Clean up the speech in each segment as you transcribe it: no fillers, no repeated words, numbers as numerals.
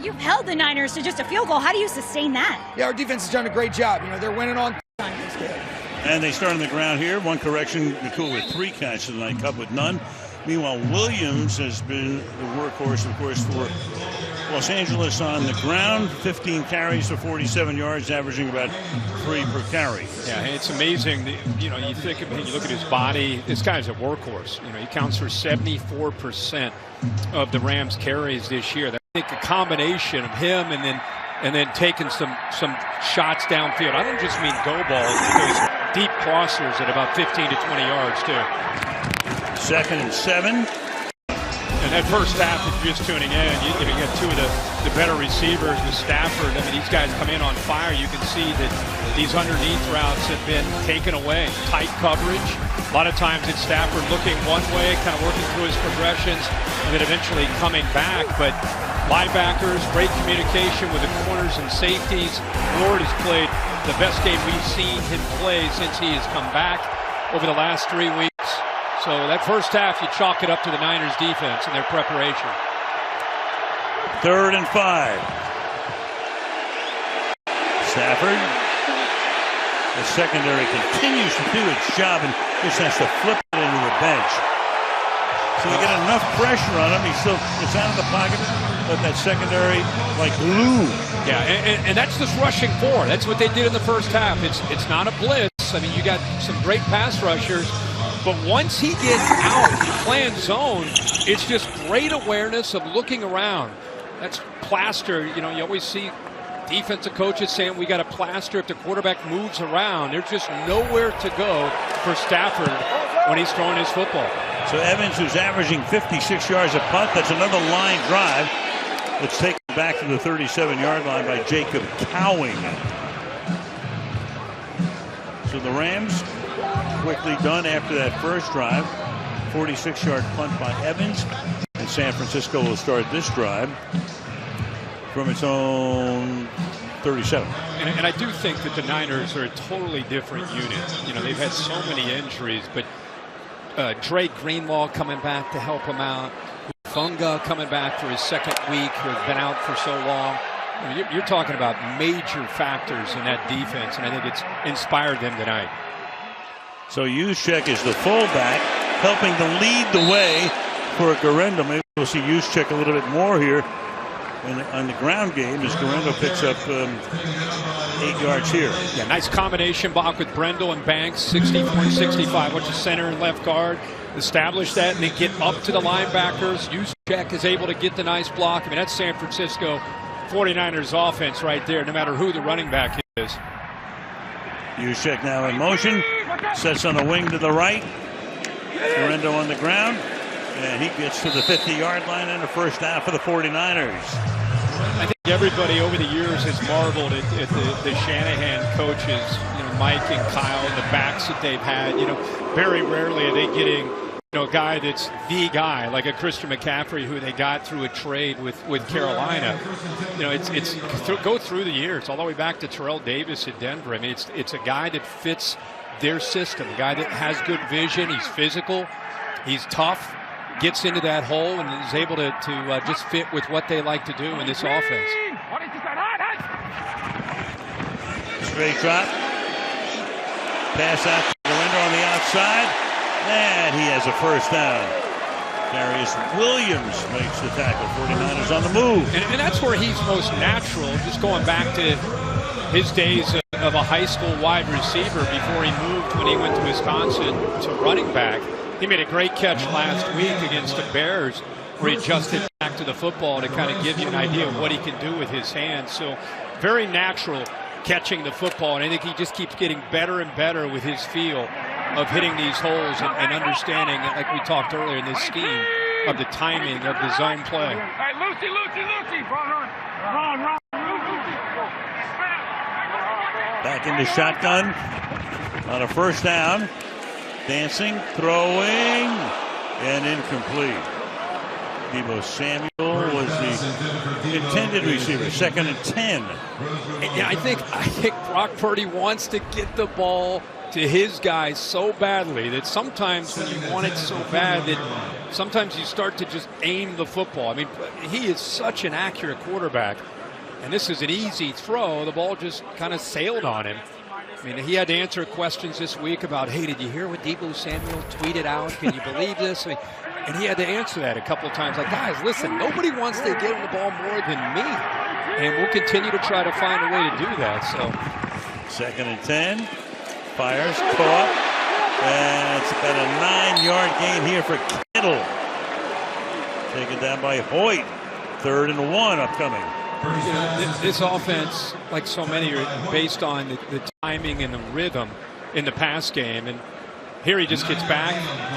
You've held the Niners to just a field goal. How do you sustain that? Yeah, our defense has done a great job. They're winning on time. And they start on the ground here. One correction, McCool with 3 catches tonight, Cup with none. Meanwhile, Williams has been the workhorse, of course, for Los Angeles on the ground. 15 carries for 47 yards, averaging about 3 per carry. Yeah, and it's amazing. You think of him, you look at his body. This guy's a workhorse. He counts for 74% of the Rams' carries this year. I think a combination of him and then taking some shots downfield. I don't just mean go balls, those deep crossers at about 15 to 20 yards too. 2nd and 7. And that first half, if you're just tuning in, you get 2 of the better receivers with Stafford. I mean, these guys come in on fire. You can see that these underneath routes have been taken away. Tight coverage. A lot of times it's Stafford looking one way, kind of working through his progressions, and then eventually coming back. But linebackers, great communication with the corners and safeties. Ward has played the best game we've seen him play since he has come back over the last 3 weeks. So that first half, you chalk it up to the Niners defense and their preparation. 3rd and 5. Stafford. The secondary continues to do its job and just has to flip it into the bench. So they get enough pressure on him. He still gets out of the pocket, but that secondary like glue. Yeah, and that's just rushing 4. That's what they did in the first half. It's not a blitz. I mean, you got some great pass rushers. But once he gets out playing zone, it's just great awareness of looking around. That's plaster. You always see defensive coaches saying we got to plaster if the quarterback moves around. There's just nowhere to go for Stafford when he's throwing his football. So Evans, who's averaging 56 yards a punt, that's another line drive. It's taken back to the 37-yard line by Jacob Cowing. So the Rams quickly done after that first drive. 46-yard punt by Evans. And San Francisco will start this drive from its own 37. And I do think that the Niners are a totally different unit. They've had so many injuries, but Dre Greenlaw coming back to help him out. Funga coming back for his 2nd week, who has been out for so long. You're talking about major factors in that defense, and I think it's inspired them tonight. So Juszczyk is the fullback, helping to lead the way for Guerendo. Maybe we'll see Juszczyk a little bit more here on the ground game as Guerendo picks up 8 yards here. Yeah, nice combination block with Brendel and Banks, 64-65. Watch the center and left guard establish that and then get up to the linebackers. Juszczyk is able to get the nice block. I mean, that's San Francisco 49ers offense right there, no matter who the running back is. Juszczyk now in motion, sets on the wing to the right. Guerendo on the ground, and he gets to the 50-yard line in the first half for the 49ers. I think everybody over the years has marveled at the Shanahan coaches, Mike and Kyle, and the backs that they've had. Very rarely are they getting a guy that's the guy, like a Christian McCaffrey, who they got through a trade with Carolina. It's go through the years, all the way back to Terrell Davis at Denver. I mean, it's a guy that fits their system, a guy that has good vision. He's physical, he's tough, gets into that hole, and is able to just fit with what they like to do in this offense. Straight drop. Pass out to Guerendo on the outside. And he has a first down. Darius Williams makes the tackle. 49ers on the move. And that's where he's most natural, just going back to his days of a high school wide receiver before he moved when he went to Wisconsin to running back. He made a great catch last week against the Bears where he adjusted back to the football to kind of give you an idea of what he can do with his hands. So very natural catching the football, and I think he just keeps getting better and better with his feel of hitting these holes and understanding, like we talked earlier in this scheme, of the timing of the zone play. Back into shotgun on a first down. Dancing, throwing, and incomplete. Deebo Samuel was the intended receiver. 2nd and 10. Yeah, I think Brock Purdy wants to get the ball to his guys so badly that sometimes when you want it so bad that sometimes you start to just aim the football. I mean, he is such an accurate quarterback, and this is an easy throw. The ball just kind of sailed on him. I mean, he had to answer questions this week about, hey, did you hear what Deebo Samuel tweeted out? Can you believe this? I mean, and he had to answer that a couple of times. Like, guys, listen, nobody wants to get him the ball more than me. And we'll continue to try to find a way to do that. So, 2nd and 10. Fires, caught. And it's about a 9-yard gain here for Kittle. Taken down by Hoyt. 3rd and 1 upcoming. You know, this offense, like so many, are based on the timing and the rhythm in the pass game. And here he just gets back,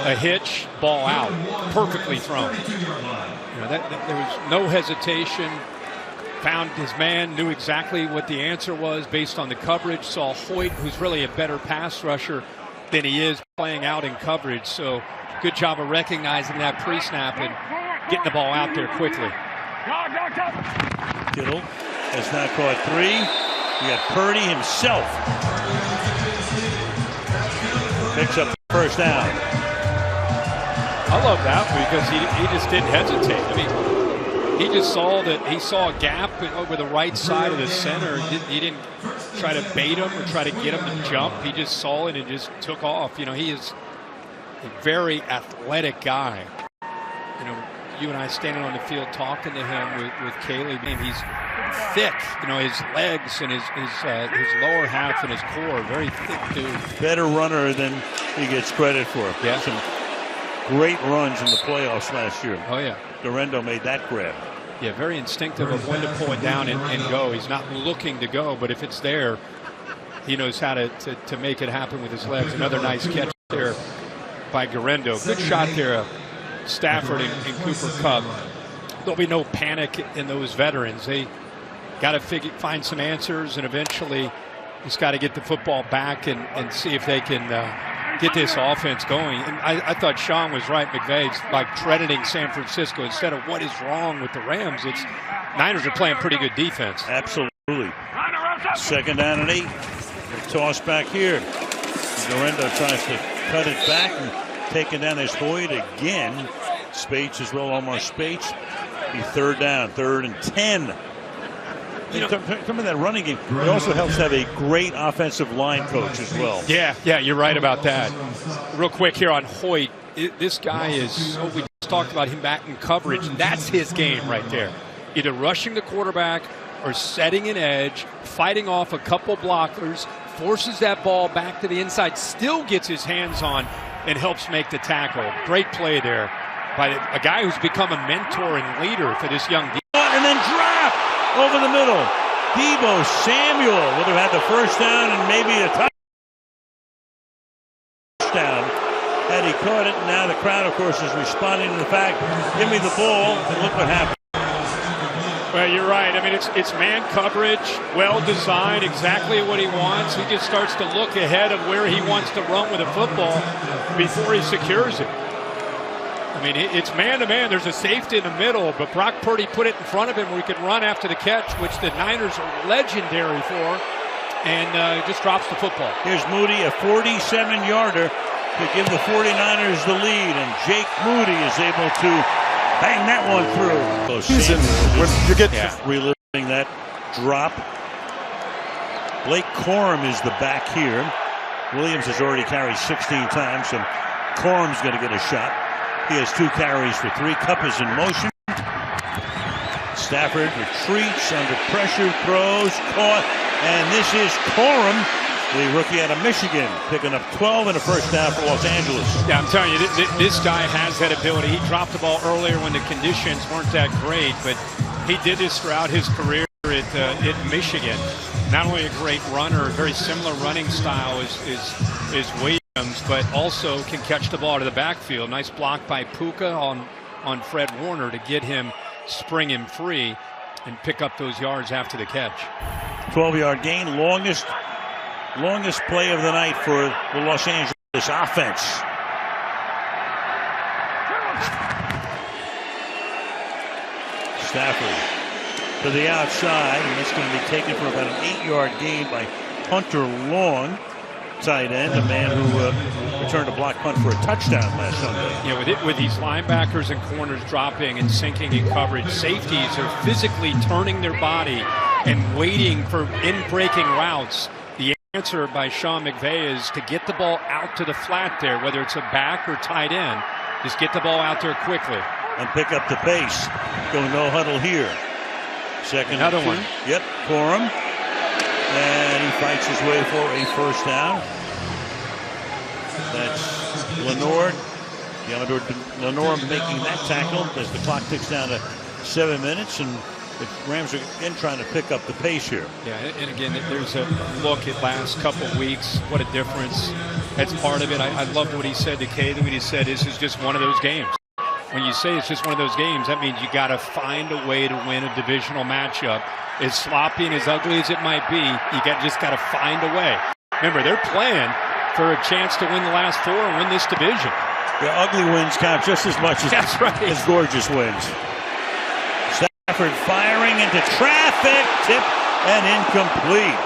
a hitch, ball out, perfectly thrown. You know, there was no hesitation. Found his man, knew exactly what the answer was based on the coverage. Saw Hoyt, who's really a better pass rusher than he is playing out in coverage. So good job of recognizing that pre-snap and getting the ball out there quickly. Kittle has now caught 3. We got Purdy himself. Picks up the first down. I love that because he just didn't hesitate. I mean, he just saw that he saw a gap over the right side of the center. He didn't try to bait him or try to get him to jump. He just saw it and just took off. You know, he is a very athletic guy. You know, you and I standing on the field talking to him with Caleb, and he's thick. You know, his legs and his lower half and his core, very thick dude. Better runner than he gets credit for. Yeah. Some great runs in the playoffs last year. Oh, yeah. Durendo made that grab. Yeah, very instinctive of when to pull it down and go. He's not looking to go, but if it's there, he knows how to make it happen with his legs. Another nice catch there by Durendo. Good shot there, Stafford and Cooper Kupp. There'll be no panic in those veterans. They got to find some answers, and eventually just got to get the football back and see if they can get this offense going. And I thought Sean was right, McVay's, by crediting San Francisco instead of what is wrong with the Rams. It's Niners are playing pretty good defense. Absolutely. 2nd down and 8. Toss back here. Durendo tries to cut it back and taken down as Hoyt again. Spates as well, Omar Spates. Be 3rd down, 3rd and 10. You know, come in that running game. It also helps to have a great offensive line coach as well. Yeah, you're right about that. Real quick here on Hoyt. This guy is so, we just talked about him back in coverage. That's his game right there. Either rushing the quarterback or setting an edge, fighting off a couple blockers, forces that ball back to the inside, still gets his hands on and helps make the tackle. Great play there by a guy who's become a mentor and leader for this young defense. And then drop over the middle. Deebo Samuel would have had the first down and maybe a touchdown had he caught it. And now the crowd, of course, is responding to the fact, give me the ball, and look what happened. Well, you're right. I mean, it's man coverage, well designed, exactly what he wants. He just starts to look ahead of where he wants to run with the football before he secures it. I mean, it's man-to-man. There's a safety in the middle, but Brock Purdy put it in front of him where he could run after the catch, which the Niners are legendary for, and just drops the football. Here's Moody, a 47-yarder to give the 49ers the lead, and Jake Moody is able to bang that one through. You get reliving that drop. Blake Corum is the back here. Williams has already carried 16 times, so Corum's going to get a shot. He has 2 carries for 3. Kupp is in motion. Stafford retreats under pressure, throws, caught, and this is Corum, the rookie out of Michigan, picking up 12 in the first half for Los Angeles. Yeah, I'm telling you, this guy has that ability. He dropped the ball earlier when the conditions weren't that great, but he did this throughout his career at Michigan. Not only a great runner, very similar running style is Williams, but also can catch the ball to the backfield. Nice block by Puka on Fred Warner to get him, spring him free, and pick up those yards after the catch. 12-yard gain, longest play of the night for the Los Angeles offense. Stafford to the outside, and it's going to be taken for about an 8-yard gain by Hunter Long. tight end, a man who returned a block punt for a touchdown last Sunday. Yeah, with these linebackers and corners dropping and sinking in coverage, safeties are physically turning their body and waiting for in-breaking routes. The answer by Sean McVay is to get the ball out to the flat there, whether it's a back or tight end. Just get the ball out there quickly. And pick up the pace. Go no huddle here. Second Another and 2. one. Yep, Corum. And he fights his way for a first down. That's Lenore. Lenore making that tackle as the clock ticks down to 7 minutes, and the Rams are again trying to pick up the pace here. Yeah, and again, there's a look at last couple of weeks. What a difference. That's part of it. I loved what he said to Caden when he said this is just one of those games. When you say it's just one of those games, that means you got to find a way to win a divisional matchup. As sloppy and as ugly as it might be, you just got to find a way. Remember, they're playing for a chance to win the last 4 and win this division. The ugly wins count just as much as, That's right. as gorgeous wins. Stafford firing into traffic, tip and incomplete.